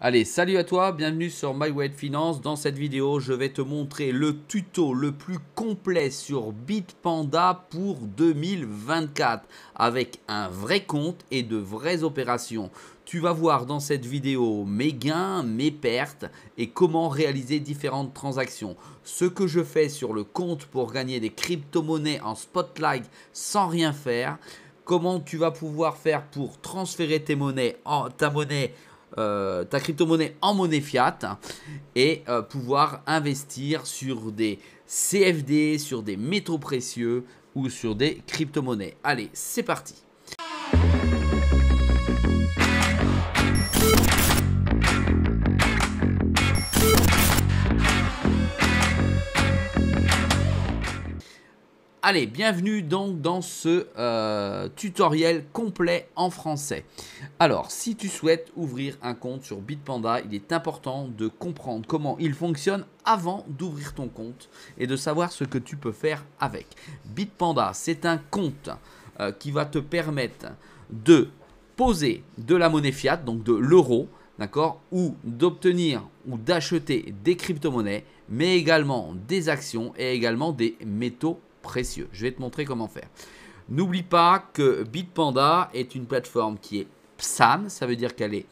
Allez, salut à toi, bienvenue sur My Way Finance. Dans cette vidéo, je vais te montrer le tuto le plus complet sur Bitpanda pour 2024 avec un vrai compte et de vraies opérations. Tu vas voir dans cette vidéo mes gains, mes pertes et comment réaliser différentes transactions. Ce que je fais sur le compte pour gagner des crypto-monnaies en spotlight sans rien faire. Comment tu vas pouvoir faire pour transférer ta crypto-monnaie en monnaie fiat et pouvoir investir sur des CFD, sur des métaux précieux ou sur des crypto-monnaies. Allez, c'est parti. Allez, bienvenue donc dans ce tutoriel complet en français. Alors, si tu souhaites ouvrir un compte sur Bitpanda, il est important de comprendre comment il fonctionne avant d'ouvrir ton compte et de savoir ce que tu peux faire avec. Bitpanda, c'est un compte qui va te permettre de poser de la monnaie fiat, donc de l'euro, d'accord, ou d'obtenir ou d'acheter des crypto-monnaies, mais également des actions et également des métaux précieux. Je vais te montrer comment faire. N'oublie pas que Bitpanda est une plateforme qui est PSAN, ça veut dire qu'elle est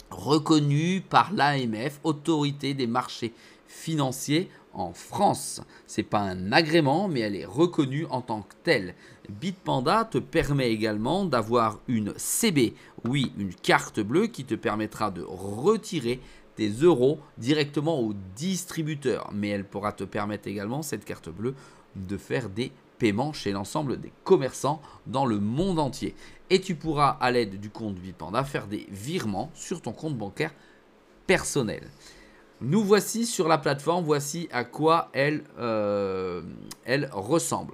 reconnue par l'AMF, Autorité des marchés financiers en France. Ce n'est pas un agrément, mais elle est reconnue en tant que telle. Bitpanda te permet également d'avoir une CB, oui, une carte bleue qui te permettra de retirer tes euros directement au distributeur. Mais elle pourra te permettre également, cette carte bleue, de faire des paiements chez l'ensemble des commerçants dans le monde entier. Et tu pourras, à l'aide du compte Bitpanda, faire des virements sur ton compte bancaire personnel. Nous voici sur la plateforme, voici à quoi elle ressemble.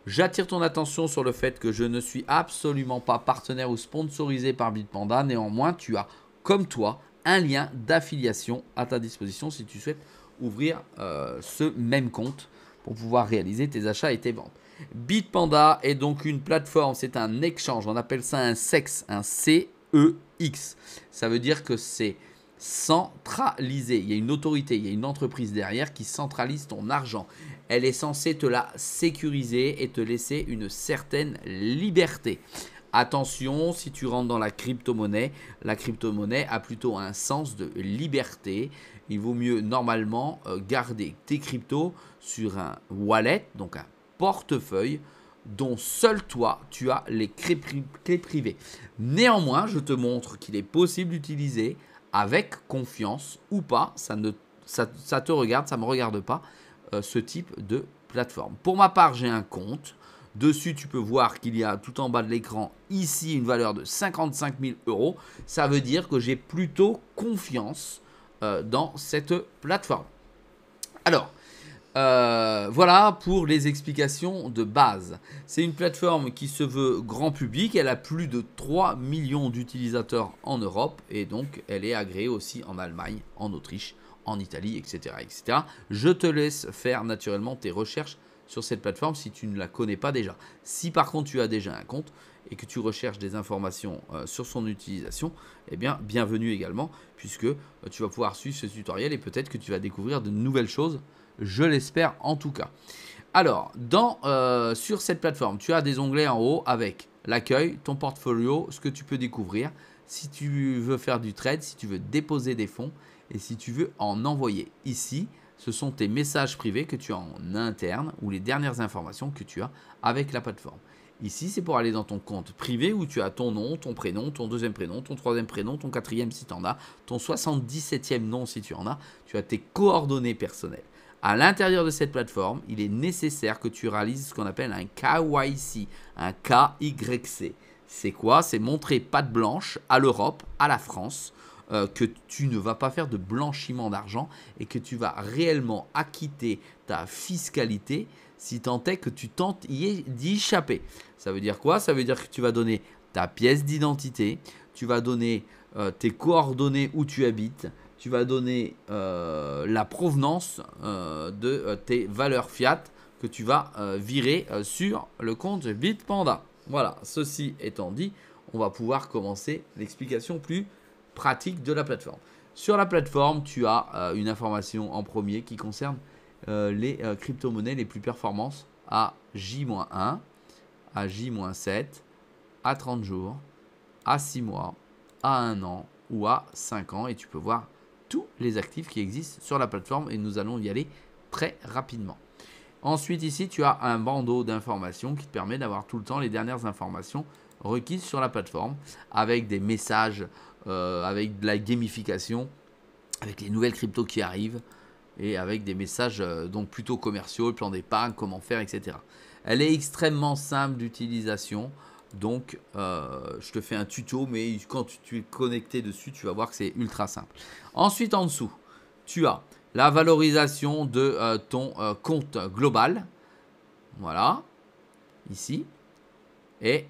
J'attire ton attention sur le fait que je ne suis absolument pas partenaire ou sponsorisé par Bitpanda. Néanmoins, tu as, comme toi, un lien d'affiliation à ta disposition si tu souhaites ouvrir ce même compte pour pouvoir réaliser tes achats et tes ventes. Bitpanda est donc une plateforme, c'est un exchange, on appelle ça un CEX, un CEX. Ça veut dire que c'est centralisé, il y a une autorité, il y a une entreprise derrière qui centralise ton argent. Elle est censée te la sécuriser et te laisser une certaine liberté. Attention, si tu rentres dans la crypto-monnaie a plutôt un sens de liberté. Il vaut mieux normalement garder tes cryptos sur un wallet, donc un portefeuille dont seul toi, tu as les clés privées. Néanmoins, je te montre qu'il est possible d'utiliser avec confiance ou pas, ça te regarde, ça ne me regarde pas, ce type de plateforme. Pour ma part, j'ai un compte. Dessus, tu peux voir qu'il y a tout en bas de l'écran, ici, une valeur de 55 000 €. Ça veut dire que j'ai plutôt confiance dans cette plateforme. Alors, voilà pour les explications de base. C'est une plateforme qui se veut grand public. Elle a plus de 3 millions d'utilisateurs en Europe et donc elle est agréée aussi en Allemagne, en Autriche, en Italie, etc., etc. Je te laisse faire naturellement tes recherches sur cette plateforme si tu ne la connais pas déjà. Si par contre tu as déjà un compte et que tu recherches des informations sur son utilisation, eh bien bienvenue également puisque tu vas pouvoir suivre ce tutoriel et peut-être que tu vas découvrir de nouvelles choses, je l'espère en tout cas. Alors, sur cette plateforme, tu as des onglets en haut avec l'accueil, ton portfolio, ce que tu peux découvrir, si tu veux faire du trade, si tu veux déposer des fonds et si tu veux en envoyer. Ici, ce sont tes messages privés que tu as en interne ou les dernières informations que tu as avec la plateforme. Ici, c'est pour aller dans ton compte privé où tu as ton nom, ton prénom, ton deuxième prénom, ton troisième prénom, ton quatrième si tu en as, ton 77e nom si tu en as. Tu as tes coordonnées personnelles. À l'intérieur de cette plateforme, il est nécessaire que tu réalises ce qu'on appelle un KYC, un KYC. C'est quoi? C'est montrer patte blanche à l'Europe, à la France, que tu ne vas pas faire de blanchiment d'argent et que tu vas réellement acquitter ta fiscalité si tant est que tu tentes d'y échapper. Ça veut dire quoi? Ça veut dire que tu vas donner ta pièce d'identité, tu vas donner tes coordonnées où tu habites, tu vas donner la provenance de tes valeurs fiat que tu vas virer sur le compte Bitpanda. Voilà, ceci étant dit, on va pouvoir commencer l'explication plus pratique de la plateforme. Sur la plateforme, tu as une information en premier qui concerne les crypto-monnaies les plus performantes à J-1, à J-7, à 30 jours, à 6 mois, à 1 an ou à 5 ans. Et tu peux voir tous les actifs qui existent sur la plateforme et nous allons y aller très rapidement. Ensuite, ici, tu as un bandeau d'informations qui te permet d'avoir tout le temps les dernières informations requises sur la plateforme avec des messages, avec de la gamification, avec les nouvelles cryptos qui arrivent et avec des messages donc plutôt commerciaux, le plan d'épargne, comment faire, etc. Elle est extrêmement simple d'utilisation. Donc, je te fais un tuto, mais quand tu es connecté dessus, tu vas voir que c'est ultra simple. Ensuite, en dessous, tu as la valorisation de ton compte global. Voilà, ici. Et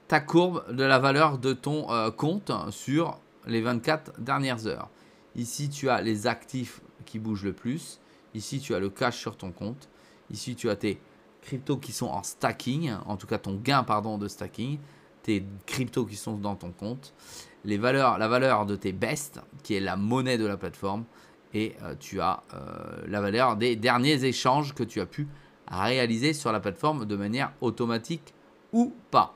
ta courbe de la valeur de ton compte sur les 24 dernières heures. Ici, tu as les actifs qui bougent le plus. Ici, tu as le cash sur ton compte. Ici, tu as tes cryptos qui sont en stacking, en tout cas ton gain de stacking, tes cryptos qui sont dans ton compte, la valeur de tes BEST, qui est la monnaie de la plateforme, et tu as la valeur des derniers échanges que tu as pu réaliser sur la plateforme de manière automatique ou pas.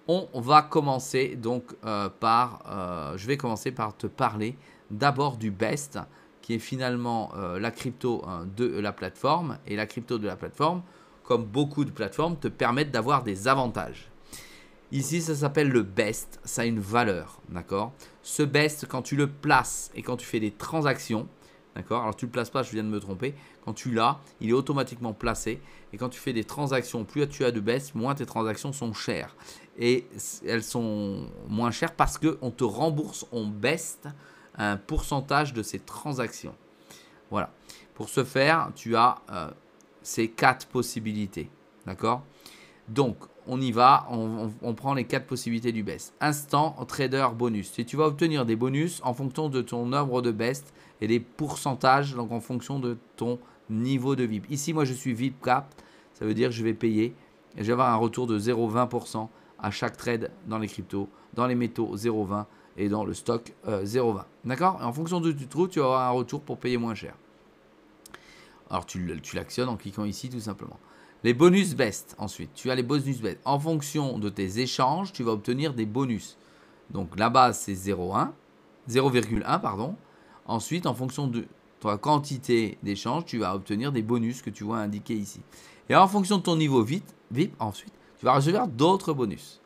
On va commencer donc je vais commencer par te parler d'abord du BEST, qui est finalement la crypto de la plateforme. Et la crypto de la plateforme, comme beaucoup de plateformes, te permettent d'avoir des avantages. Ici, ça s'appelle le BEST, ça a une valeur, d'accord? Ce BEST, quand tu le places et quand tu fais des transactions, d'accord? Alors, tu ne le places pas, je viens de me tromper. Quand tu l'as, il est automatiquement placé. Et quand tu fais des transactions, plus tu as de BEST, moins tes transactions sont chères. Et elles sont moins chères parce qu'on te rembourse en BEST un pourcentage de ces transactions. Voilà. Pour ce faire, tu as ces 4 possibilités. D'accord? Donc, on y va. On prend les 4 possibilités du BEST. Instant trader bonus. Et tu vas obtenir des bonus en fonction de ton nombre de BEST et des pourcentages, donc en fonction de ton niveau de VIP. Ici, moi, je suis VIP Cap. Ça veut dire que je vais payer et je vais avoir un retour de 0,20% à chaque trade dans les cryptos, dans les métaux 0,20 et dans le stock 0,20. D'accord? Et en fonction de tu trouves, tu vas avoir un retour pour payer moins cher. Alors, tu l'actionnes en cliquant ici tout simplement. Les bonus BEST, ensuite, tu as les bonus BEST. En fonction de tes échanges, tu vas obtenir des bonus. Donc, la base, c'est 0,1, pardon. Ensuite, en fonction de ta quantité d'échanges, tu vas obtenir des bonus que tu vois indiqués ici. Et en fonction de ton niveau VIP, ensuite, tu vas recevoir d'autres bonus.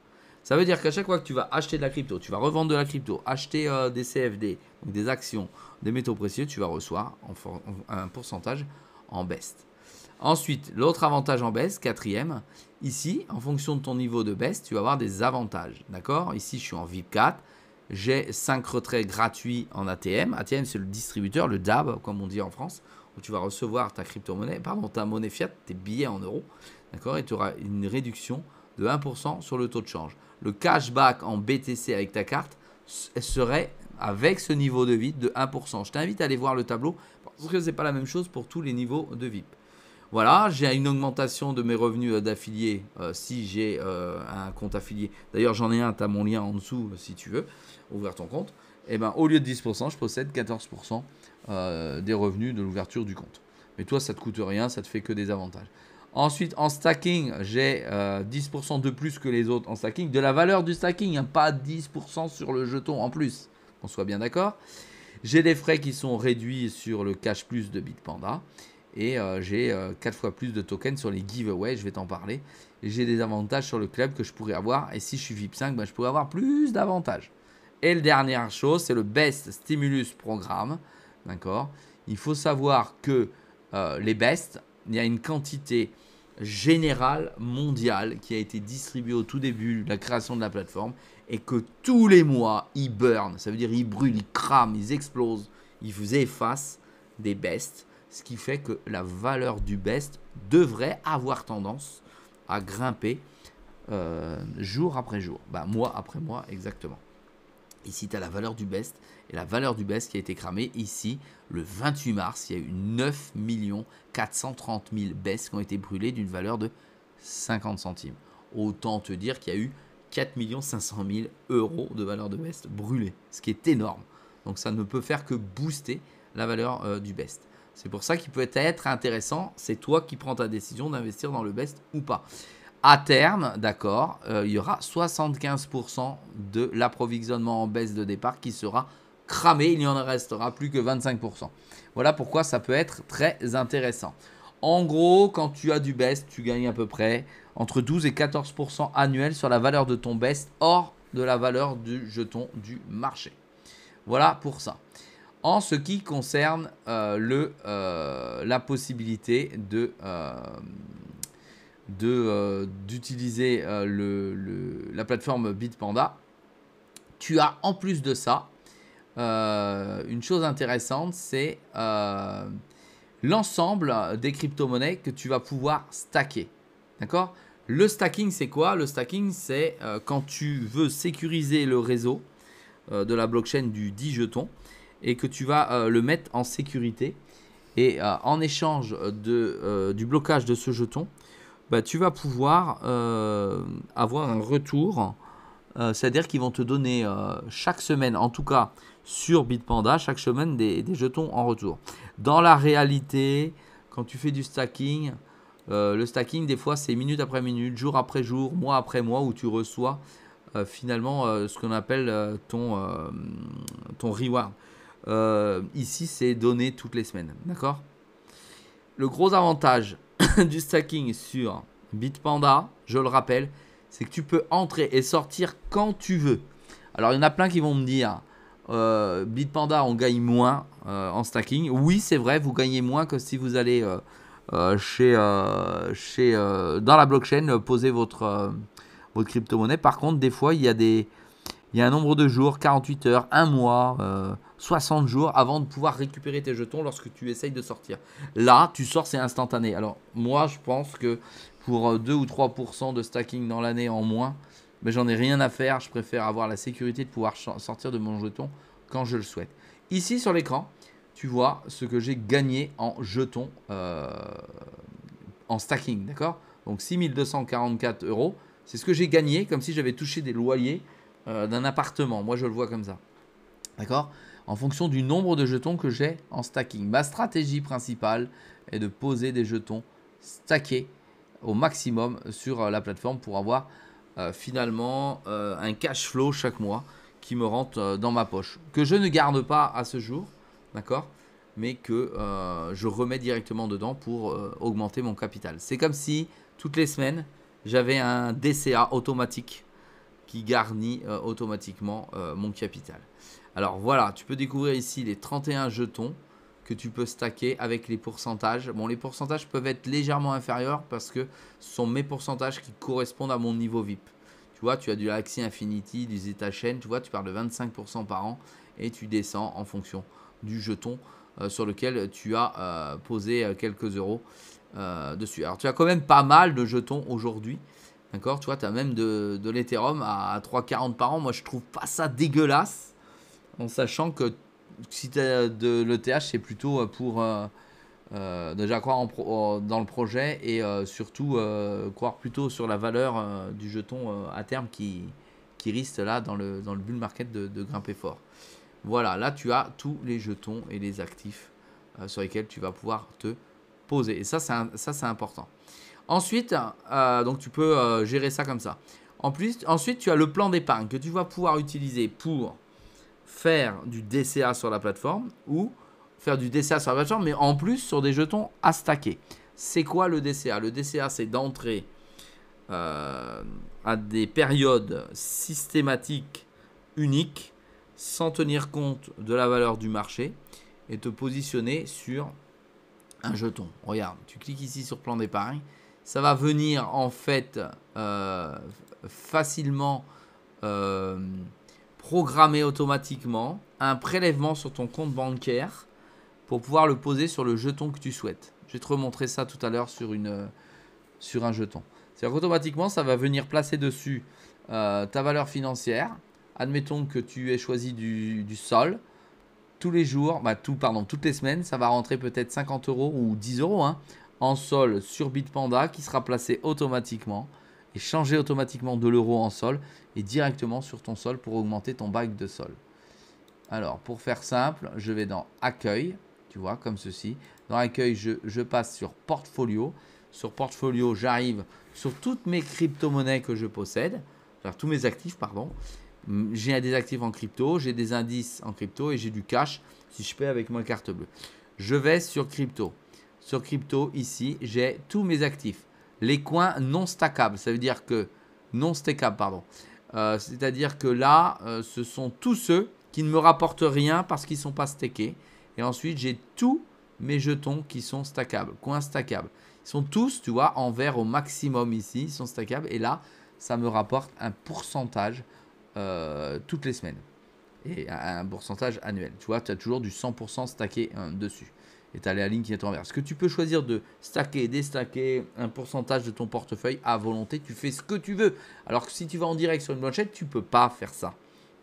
Ça veut dire qu'à chaque fois que tu vas acheter de la crypto, tu vas revendre de la crypto, acheter des CFD, donc des actions, des métaux précieux, tu vas recevoir un pourcentage en BEST. Ensuite, l'autre avantage en BEST, quatrième, ici, en fonction de ton niveau de BEST, tu vas avoir des avantages. D'accord? Ici, je suis en VIP 4. J'ai 5 retraits gratuits en ATM. ATM, c'est le distributeur, le DAB, comme on dit en France, où tu vas recevoir ta crypto-monnaie, ta monnaie fiat, tes billets en euros. D'accord? Et tu auras une réduction de 1% sur le taux de change. Le cashback en BTC avec ta carte serait avec ce niveau de VIP de 1%. Je t'invite à aller voir le tableau parce que ce n'est pas la même chose pour tous les niveaux de VIP. Voilà, j'ai une augmentation de mes revenus d'affilié si j'ai un compte affilié. D'ailleurs, j'en ai un, tu as mon lien en dessous si tu veux ouvrir ton compte. Et ben, au lieu de 10%, je possède 14% des revenus de l'ouverture du compte. Mais toi, ça ne te coûte rien, ça te fait que des avantages. Ensuite, en stacking, j'ai 10% de plus que les autres en stacking. De la valeur du stacking, hein, pas 10% sur le jeton en plus. Qu'on soit bien d'accord. J'ai des frais qui sont réduits sur le Cash Plus de Bitpanda. Et j'ai 4 fois plus de tokens sur les giveaways, je vais t'en parler. Et j'ai des avantages sur le club que je pourrais avoir. Et si je suis VIP 5, ben, je pourrais avoir plus d'avantages. Et la dernière chose, c'est le Best Stimulus Programme. D'accord? Il faut savoir que les Best, il y a une quantité générale mondiale qui a été distribuée au tout début de la création de la plateforme et que tous les mois, ils burn. Ça veut dire ils brûlent, ils crament, ils explosent, ils vous effacent des Best. Ce qui fait que la valeur du BEST devrait avoir tendance à grimper jour après jour. Ben, mois après mois, exactement. Ici, tu as la valeur du BEST. Et la valeur du BEST qui a été cramée ici, le 28 mars, il y a eu 9 430 000 BEST qui ont été brûlés d'une valeur de 50 centimes. Autant te dire qu'il y a eu 4 500 000 euros de valeur de BEST brûlés, ce qui est énorme. Donc ça ne peut faire que booster la valeur du best. C'est pour ça qu'il peut être intéressant. C'est toi qui prends ta décision d'investir dans le best ou pas. À terme, d'accord, il y aura 75% de l'approvisionnement en baisse de départ qui sera cramé. Il n'y en restera plus que 25%. Voilà pourquoi ça peut être très intéressant. En gros, quand tu as du best, tu gagnes à peu près entre 12 et 14% annuel sur la valeur de ton best hors de la valeur du jeton du marché. Voilà pour ça. En ce qui concerne la possibilité d'utiliser la plateforme Bitpanda, tu as en plus de ça une chose intéressante, c'est l'ensemble des crypto-monnaies que tu vas pouvoir stacker. D'accord ? Le stacking, c'est quoi ? Le stacking, c'est quand tu veux sécuriser le réseau de la blockchain du 10 jetons et que tu vas le mettre en sécurité. Et en échange du blocage de ce jeton, bah, tu vas pouvoir avoir un retour. C'est-à-dire qu'ils vont te donner chaque semaine, en tout cas sur Bitpanda, chaque semaine des jetons en retour. Dans la réalité, quand tu fais du stacking, le stacking, des fois, c'est minute après minute, jour après jour, mois après mois, où tu reçois finalement ce qu'on appelle ton reward. Ici, c'est donné toutes les semaines. D'accord ? Le gros avantage du stacking sur Bitpanda, je le rappelle, c'est que tu peux entrer et sortir quand tu veux. Alors, il y en a plein qui vont me dire Bitpanda, on gagne moins en stacking. Oui, c'est vrai, vous gagnez moins que si vous allez dans la blockchain poser votre crypto-monnaie. Par contre, des fois, il y a un nombre de jours, 48 heures, 1 mois, 60 jours avant de pouvoir récupérer tes jetons lorsque tu essayes de sortir. Là, tu sors, c'est instantané. Alors, moi, je pense que pour 2 ou 3% de stacking dans l'année en moins, mais j'en ai rien à faire. Je préfère avoir la sécurité de pouvoir sortir de mon jeton quand je le souhaite. Ici, sur l'écran, tu vois ce que j'ai gagné en jetons en stacking. D'accord ? Donc, 6244 €. C'est ce que j'ai gagné, comme si j'avais touché des loyers d'un appartement. Moi, je le vois comme ça. D'accord ? En fonction du nombre de jetons que j'ai en stacking. Ma stratégie principale est de poser des jetons stackés au maximum sur la plateforme pour avoir finalement un cash flow chaque mois qui me rentre dans ma poche. Que je ne garde pas à ce jour, d'accord ? Mais que je remets directement dedans pour augmenter mon capital. C'est comme si toutes les semaines, j'avais un DCA automatique qui garnit automatiquement mon capital. Alors voilà, tu peux découvrir ici les 31 jetons que tu peux stacker avec les pourcentages. Bon, les pourcentages peuvent être légèrement inférieurs parce que ce sont mes pourcentages qui correspondent à mon niveau VIP. Tu vois, tu as du Axie Infinity, du Zeta Chain, tu vois, tu parles de 25% par an et tu descends en fonction du jeton sur lequel tu as posé quelques euros dessus. Alors, tu as quand même pas mal de jetons aujourd'hui. D'accord, tu vois, tu as même de l'Ethereum à 3,40 par an. Moi, je trouve pas ça dégueulasse, en sachant que si tu as de l'ETH, c'est plutôt pour déjà croire dans le projet et surtout croire plutôt sur la valeur du jeton à terme qui risque là dans le bull market de grimper fort. Voilà, là tu as tous les jetons et les actifs sur lesquels tu vas pouvoir te poser. Et ça c'est important. Ensuite, donc tu peux gérer ça comme ça. Ensuite, tu as le plan d'épargne que tu vas pouvoir utiliser pour faire du DCA sur la plateforme ou faire du DCA sur la plateforme, mais en plus sur des jetons à stacker. C'est quoi le DCA ? Le DCA, c'est d'entrer à des périodes systématiques uniques sans tenir compte de la valeur du marché et te positionner sur un jeton. Regarde, tu cliques ici sur plan d'épargne. Ça va venir en fait facilement programmer automatiquement un prélèvement sur ton compte bancaire pour pouvoir le poser sur le jeton que tu souhaites. Je vais te remontrer ça tout à l'heure sur un jeton. C'est-à-dire qu'automatiquement, ça va venir placer dessus ta valeur financière. Admettons que tu aies choisi du sol. Tous les jours, toutes les semaines, ça va rentrer peut-être 50 € ou 10 € en sol sur Bitpanda qui sera placé automatiquement et changé automatiquement de l'euro en sol et directement sur ton sol pour augmenter ton bac de sol. Alors, pour faire simple, je vais dans Accueil, tu vois, comme ceci. Dans Accueil, je passe sur Portfolio. Sur Portfolio, j'arrive sur toutes mes crypto-monnaies que je possède, enfin tous mes actifs, pardon. J'ai des actifs en crypto, j'ai des indices en crypto et j'ai du cash si je paie avec ma carte bleue. Je vais sur crypto. Sur crypto, ici, j'ai tous mes actifs. Les coins non stackables, ça veut dire que non stackables, pardon. C'est-à-dire que là, ce sont tous ceux qui ne me rapportent rien parce qu'ils ne sont pas stackés. Et ensuite, j'ai tous mes jetons qui sont stackables, coins stackables. Ils sont tous, tu vois, en vert au maximum ici, ils sont stackables. Et là, ça me rapporte un pourcentage toutes les semaines. Et un pourcentage annuel. Tu vois, tu as toujours du 100% stacké dessus. Et tu as la ligne qui est en vert. Ce que tu peux choisir de stacker, déstacker un pourcentage de ton portefeuille à volonté. Tu fais ce que tu veux. Alors que si tu vas en direct sur une blanchette, tu ne peux pas faire ça.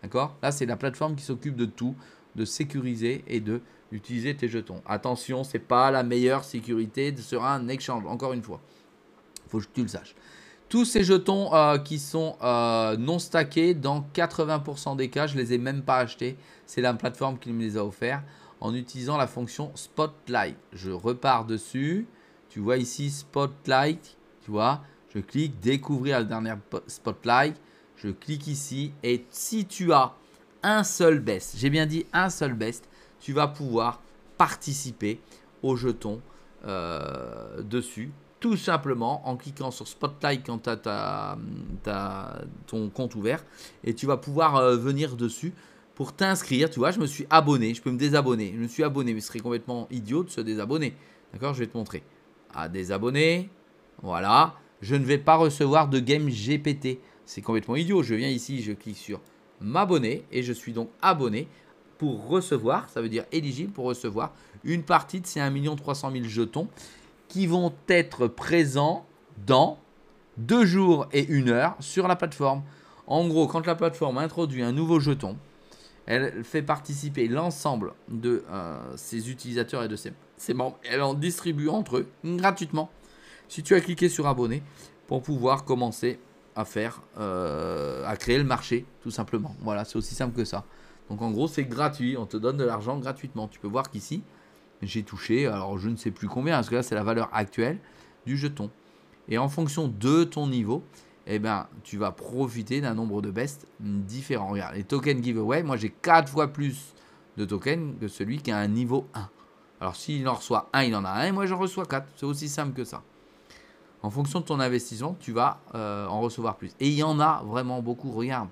D'accord? Là, c'est la plateforme qui s'occupe de tout, de sécuriser et d'utiliser tes jetons. Attention, ce n'est pas la meilleure sécurité sur un exchange. Encore une fois, il faut que tu le saches. Tous ces jetons qui sont non stackés, dans 80% des cas, je ne les ai même pas achetés. C'est la plateforme qui me les a offerts en utilisant la fonction Spotlight. Je repars dessus. Tu vois ici Spotlight. Tu vois, je clique découvrir la dernière Spotlight. Je clique ici et si tu as un seul best, j'ai bien dit un seul best, tu vas pouvoir participer aux jetons dessus. Tout simplement en cliquant sur Spotlight quand tu as ton compte ouvert et tu vas pouvoir venir dessus pour t'inscrire. Tu vois, je me suis abonné, je peux me désabonner. Je me suis abonné, mais ce serait complètement idiot de se désabonner. D'accord, je vais te montrer. À désabonner, voilà. Je ne vais pas recevoir de game GPT. C'est complètement idiot. Je viens ici, je clique sur m'abonner et je suis donc abonné pour recevoir, ça veut dire éligible pour recevoir une partie de ces 1 300 000 jetons qui vont être présents dans 2 jours et 1 heure sur la plateforme. En gros, quand la plateforme introduit un nouveau jeton, elle fait participer l'ensemble de ses utilisateurs et de ses membres. Elle en distribue entre eux gratuitement. Si tu as cliqué sur abonner pour pouvoir commencer à faire, à créer le marché, tout simplement. Voilà, c'est aussi simple que ça. Donc en gros, c'est gratuit. On te donne de l'argent gratuitement. Tu peux voir qu'ici, j'ai touché, alors je ne sais plus combien, parce que là, c'est la valeur actuelle du jeton. Et en fonction de ton niveau, eh ben, tu vas profiter d'un nombre de bests différents. Regarde, les tokens giveaway, moi j'ai 4 fois plus de tokens que celui qui a un niveau 1. Alors s'il en reçoit 1, il en a 1, et moi j'en reçois 4. C'est aussi simple que ça. En fonction de ton investissement, tu vas en recevoir plus. Et il y en a vraiment beaucoup. Regarde,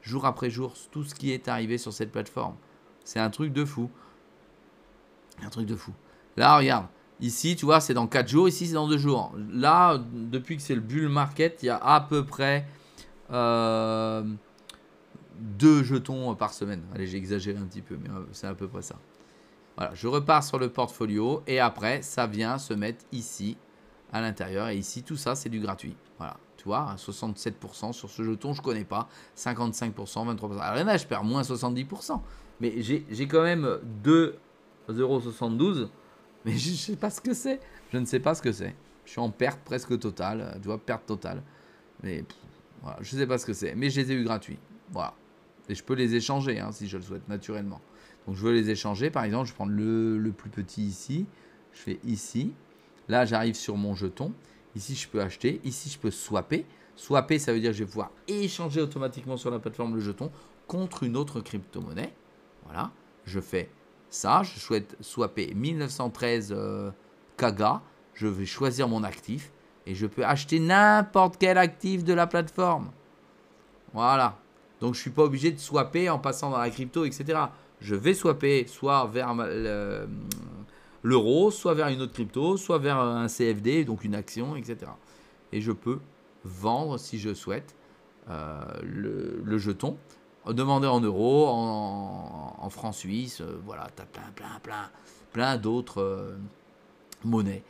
jour après jour, tout ce qui est arrivé sur cette plateforme. C'est un truc de fou. Un truc de fou. Là, regarde. Ici, tu vois, c'est dans 4 jours. Ici, c'est dans 2 jours. Là, depuis que c'est le bull market, il y a à peu près 2 jetons par semaine. Allez, j'ai exagéré un petit peu, mais c'est à peu près ça. Voilà, je repars sur le portfolio. Et après, ça vient se mettre ici, à l'intérieur. Et ici, tout ça, c'est du gratuit. Voilà, tu vois, 67% sur ce jeton, je ne connais pas. 55%, 23%. Alors là, je perds moins 70%. Mais j'ai quand même 2,72 €. Mais je ne sais pas ce que c'est. Je ne sais pas ce que c'est. Je suis en perte presque totale. Tu vois, perte totale. Mais voilà, je ne sais pas ce que c'est. Mais je les ai eu gratuits. Voilà. Et je peux les échanger si je le souhaite naturellement. Donc je veux les échanger. Par exemple, je prends le plus petit ici. Je fais ici. Là, j'arrive sur mon jeton. Ici, je peux acheter. Ici, je peux swapper. Swapper, ça veut dire que je vais pouvoir échanger automatiquement sur la plateforme le jeton contre une autre crypto-monnaie. Voilà. Je fais ça. Je souhaite swapper 1913 Kaga. Je vais choisir mon actif. Et je peux acheter n'importe quel actif de la plateforme. Voilà. Donc, je ne suis pas obligé de swapper en passant dans la crypto, etc. Je vais swapper soit vers l'euro, soit vers une autre crypto, soit vers un CFD, donc une action, etc. Et je peux vendre, si je souhaite, le jeton, demander en euros, en francs suisses. Voilà, tu as plein d'autres monnaies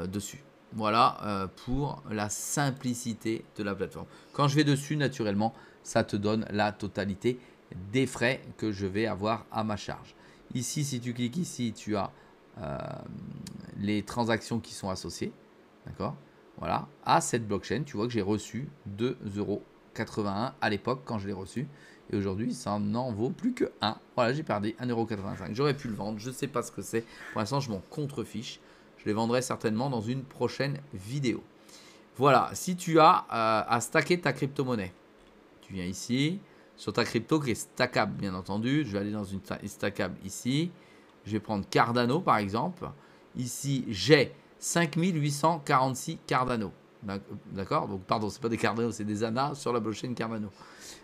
dessus. Voilà pour la simplicité de la plateforme. Quand je vais dessus, naturellement, ça te donne la totalité des frais que je vais avoir à ma charge. Ici, si tu cliques ici, tu as les transactions qui sont associées. D'accord ? Voilà. À cette blockchain, tu vois que j'ai reçu 2,81 € à l'époque quand je l'ai reçu. Et aujourd'hui, ça n'en vaut plus que 1. Voilà, j'ai perdu 1,85 €. J'aurais pu le vendre. Je ne sais pas ce que c'est. Pour l'instant, je m'en contrefiche. Je les vendrai certainement dans une prochaine vidéo. Voilà, si tu as à stacker ta crypto-monnaie, tu viens ici, sur ta crypto qui est stackable, bien entendu. Je vais aller dans une stackable ici. Je vais prendre Cardano, par exemple. Ici, j'ai 5846 Cardano. D'accord? Donc, pardon, ce n'est pas des Cardano, c'est des ANA sur la blockchain Cardano.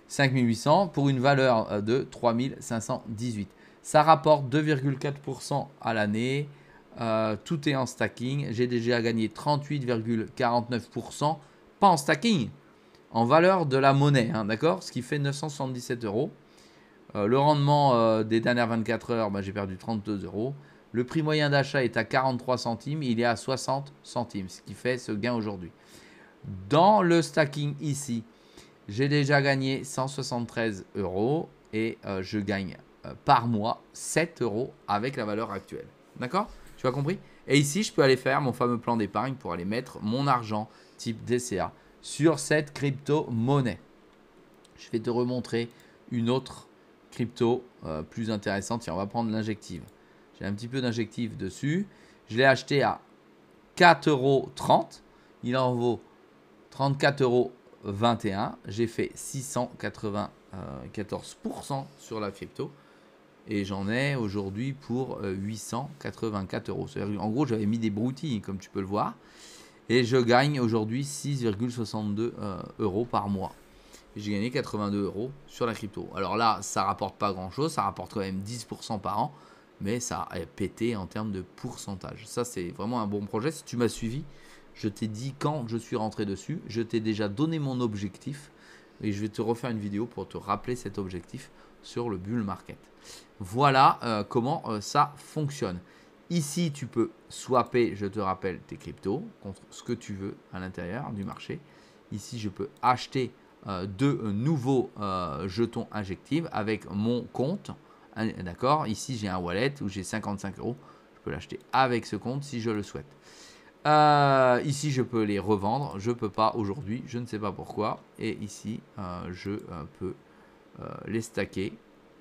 5800 pour une valeur de 3518. Ça rapporte 2,4% à l'année. Tout est en stacking. J'ai déjà gagné 38,49%. Pas en stacking, en valeur de la monnaie. Hein, d'accord? Ce qui fait 977 €. Le rendement des dernières 24 heures, j'ai perdu 32 €. Le prix moyen d'achat est à 43 centimes. Il est à 60 centimes, ce qui fait ce gain aujourd'hui. Dans le stacking ici, j'ai déjà gagné 173 € et je gagne par mois 7 € avec la valeur actuelle. D'accord? Tu as compris? Et ici, je peux aller faire mon fameux plan d'épargne pour aller mettre mon argent type DCA sur cette crypto-monnaie. Je vais te remontrer une autre crypto plus intéressante. Tiens, on va prendre l'injective. J'ai un petit peu d'injective dessus. Je l'ai acheté à 4,30 €. Il en vaut 34,21 €. J'ai fait 694% sur la crypto. Et j'en ai aujourd'hui pour 884 €. En gros, j'avais mis des broutilles, comme tu peux le voir. Et je gagne aujourd'hui 6,62 € par mois. J'ai gagné 82 € sur la crypto. Alors là, ça ne rapporte pas grand-chose. Ça rapporte quand même 10% par an. Mais ça a pété en termes de pourcentage. Ça, c'est vraiment un bon projet. Si tu m'as suivi, je t'ai dit quand je suis rentré dessus. Je t'ai déjà donné mon objectif. Et je vais te refaire une vidéo pour te rappeler cet objectif sur le bull market. Voilà comment ça fonctionne. Ici, tu peux swapper, je te rappelle, tes cryptos contre ce que tu veux à l'intérieur du marché. Ici, je peux acheter de nouveaux jetons injectifs avec mon compte. D'accord? Ici, j'ai un wallet où j'ai 55 €. Je peux l'acheter avec ce compte si je le souhaite. Ici, je peux les revendre. Je ne peux pas aujourd'hui. Je ne sais pas pourquoi. Et ici, je peux les stacker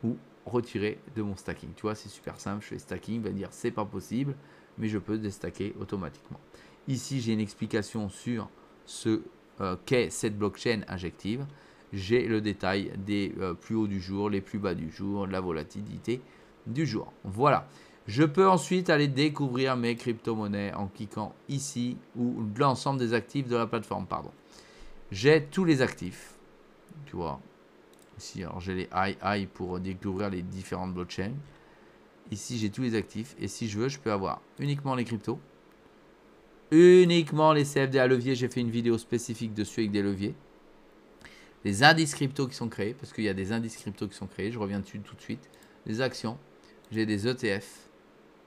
ou retirer de mon stacking. Tu vois, c'est super simple. Je fais stacking. Il va dire c'est pas possible. Mais je peux déstacker automatiquement. Ici, j'ai une explication sur ce qu'est cette blockchain injective. J'ai le détail des plus hauts du jour, les plus bas du jour, la volatilité du jour. Voilà. Je peux ensuite aller découvrir mes crypto-monnaies en cliquant ici ou l'ensemble des actifs de la plateforme. Pardon. J'ai tous les actifs. Tu vois. Ici, alors j'ai les AI pour découvrir les différentes blockchains. Ici, j'ai tous les actifs. Et si je veux, je peux avoir uniquement les cryptos. Uniquement les CFD à levier. J'ai fait une vidéo spécifique dessus avec des leviers. Les indices crypto qui sont créés, parce qu'il y a des indices crypto qui sont créés, je reviens dessus tout de suite. Les actions, j'ai des ETF,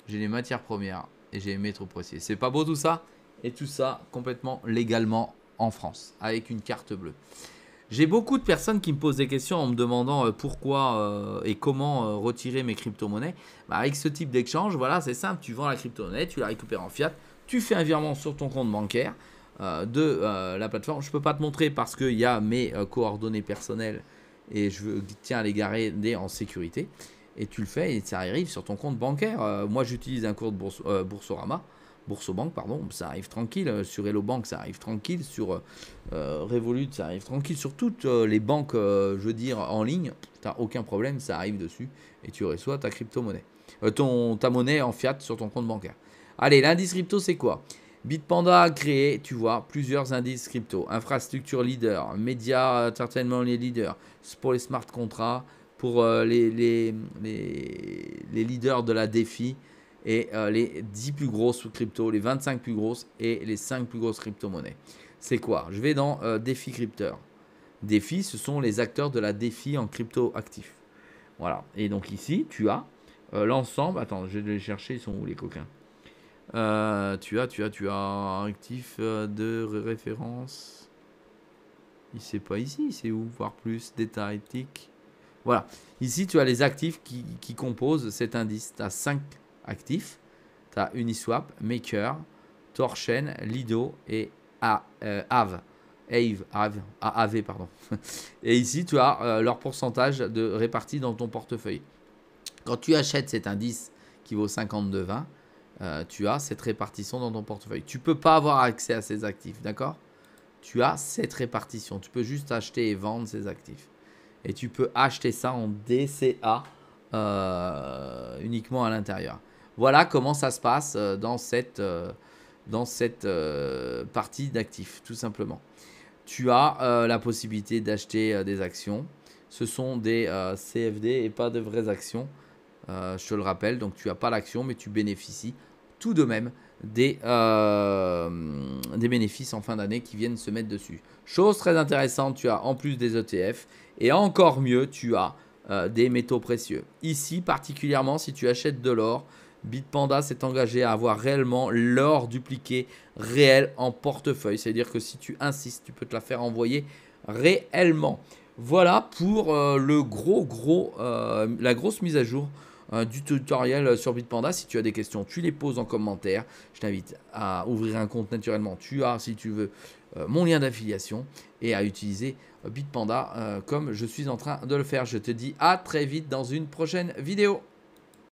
j'ai les matières premières et j'ai les métaux précieux. C'est pas beau tout ça? Et tout ça complètement légalement en France, avec une carte bleue. J'ai beaucoup de personnes qui me posent des questions en me demandant pourquoi et comment retirer mes crypto-monnaies. Avec ce type d'échange, voilà, c'est simple. Tu vends la crypto-monnaie, tu la récupères en fiat, tu fais un virement sur ton compte bancaire de la plateforme. Je ne peux pas te montrer parce qu'il y a mes coordonnées personnelles et je tiens à les garder en sécurité. Et tu le fais et ça arrive sur ton compte bancaire. Moi, j'utilise un compte Boursorama. Boursobank, pardon, ça arrive tranquille. Sur Hello Bank, ça arrive tranquille. Sur Revolut, ça arrive tranquille. Sur toutes les banques, je veux dire, en ligne, tu n'as aucun problème, ça arrive dessus. Et tu reçois ta crypto-monnaie. Ta monnaie en fiat sur ton compte bancaire. Allez, l'indice crypto, c'est quoi? Bitpanda a créé, tu vois, plusieurs indices crypto. Infrastructure leader, médias, certainement les leaders. C'est pour les smart contracts, pour les leaders de la DeFi. Et les 10 plus grosses cryptos, les 25 plus grosses et les 5 plus grosses crypto-monnaies. C'est quoi? Je vais dans DeFi Crypter. DeFi, ce sont les acteurs de la DeFi en crypto actif. Voilà. Et donc ici, tu as l'ensemble. Attends, je vais les chercher. Ils sont où les coquins? Tu as actif de référence. C'est pas ici, c'est où? Voir plus, détail, tic. Voilà. Ici, tu as les actifs qui composent cet indice. Tu as 5 actifs. Tu as Uniswap, Maker, Torchain, Lido et Aave. AAV, pardon. Et ici, tu as leur pourcentage de réparti dans ton portefeuille. Quand tu achètes cet indice qui vaut 52,20, tu as cette répartition dans ton portefeuille. Tu ne peux pas avoir accès à ces actifs, d'accord? Tu as cette répartition. Tu peux juste acheter et vendre ces actifs. Et tu peux acheter ça en DCA uniquement à l'intérieur. Voilà comment ça se passe dans cette partie d'actifs, tout simplement. Tu as la possibilité d'acheter des actions. Ce sont des CFD et pas de vraies actions. Je te le rappelle, donc tu n'as pas l'action, mais tu bénéficies tout de même des bénéfices en fin d'année qui viennent se mettre dessus. Chose très intéressante, tu as en plus des ETF et encore mieux, tu as des métaux précieux. Ici, particulièrement, si tu achètes de l'or, Bitpanda s'est engagé à avoir réellement l'or dupliqué réel en portefeuille. C'est-à-dire que si tu insistes, tu peux te la faire envoyer réellement. Voilà pour la grosse mise à jour du tutoriel sur Bitpanda. Si tu as des questions, tu les poses en commentaire. Je t'invite à ouvrir un compte naturellement. Tu as, si tu veux, mon lien d'affiliation et à utiliser Bitpanda comme je suis en train de le faire. Je te dis à très vite dans une prochaine vidéo.